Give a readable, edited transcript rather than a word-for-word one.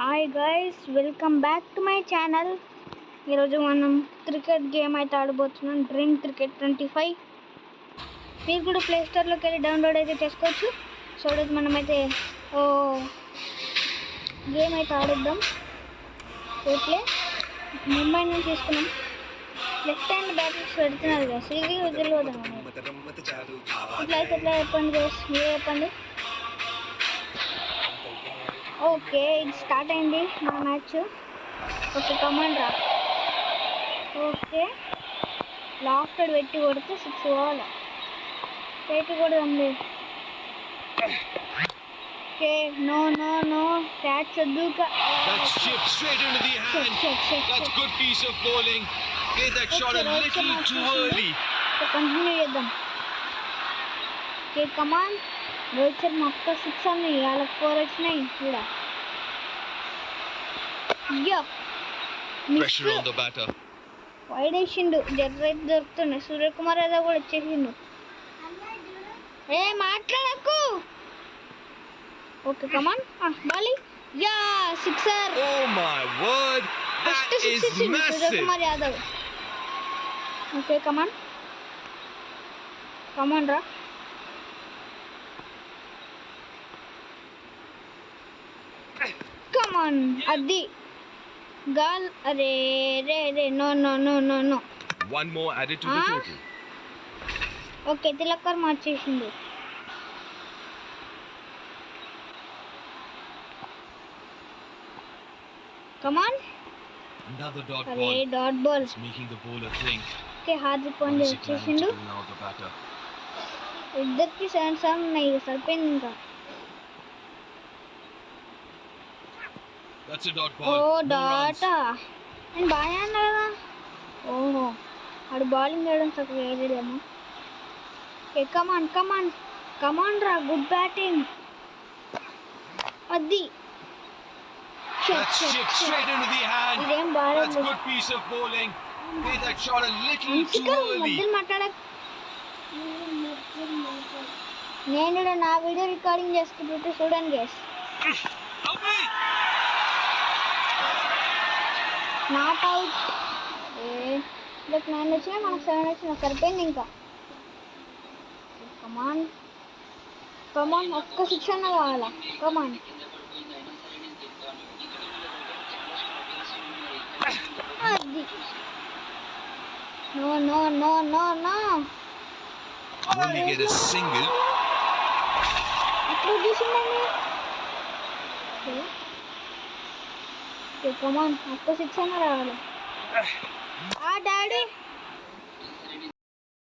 Hi guys, welcome back to my channel. ఈరోజు మనం cricket game అయితే ఆడబోతున్నాం. Dream cricket 25. మీరు కూడా ప్లే స్టోర్లోకి వెళ్ళి డౌన్లోడ్ అయితే చేసుకోవచ్చు. సో ఈరోజు మనమైతే గేమ్ అయితే ఆడిద్దాం. ప్లే ముంబై నుంచి తీసుకున్నాం. లెఫ్ట్ హ్యాండ్ బ్యాటింగ్స్ పెడుతున్నారు కదా, ఇది వదిలిపోదాం. ఇట్లా చెప్పండి గైస్, మీరే చెప్పండి. ఓకే, ఇది స్టార్ట్ అయింది మన మ్యాచ్. ఓకే, కమాండ్ రా. ఓకే, లాస్ట్ పెట్టి కొడితే 6 పోవాలి. పెట్టి కొడదాంలే. Okay, no no no, catch వద్దుక. కంటిన్యూ చేద్దాం. Okay, come on. రోహిత్ శర్మ ఒక్క 6 ఉన్నాయి, వాళ్ళకి 4 వచ్చినాయి కూడా. వైడ్ వేసిండు, జర్రైతే దొరుకుతుండే. సూర్యకుమార్ యాదవ్ కూడా వచ్చేసిండు. ఏ మాట్లాడకు. ఓకే, కమాన్ బాలి. Yeah, sixer. ఫస్ట్ 6 ఇచ్చిండు Suryakumar Yadav. Okay, come on come on రా. కమాన్, అది గాల్. అరే రే రే, no no no no no. One more added to the total. Okay, తిలక్కర్ మార్చేసిండు. కమాన్. Another dot అరే ball. Dot ball. It's making the bowler think. Okay, Hardik Pandya What is he planning వచ్చేసిండు. to do now, the batter? ఇద్దరికి 7 ఉన్నాయి, సరిపోయింది ఇంకా. That's a dot ఓ ball. No runs. డాటా, నేను బాగా అన్నా కదా. ఓహో, ఆడు బౌలింగ్ వేయడం చక్కగా వేయలేదేమో. ఓకే, కమాన్ కమాన్ కమాన్ రా, గుడ్ బ్యాటింగ్. అది That's chipped straight into the hand. ఇదేం బాగా. That's good piece of bowling. Made that shot a little too early. మధ్యలో మాట్లాడ. నేను నా వీడియో రికార్డింగ్ చేసుకుంటుంటే చూడండి గైస్. Away. Not out. ఇదొక 9 వచ్చినా మనకు 7 వచ్చినా, సరిపోయింది ఇంకా. కమాన్ కమాన్, ఒక్క 6 అన్న కావాలా. కమాన్. అది no no no no no. Only get a single. ఎట్లా చూసిందండి. కమాన్, ఒక్క 6 అన్న రావాలి. డాడీ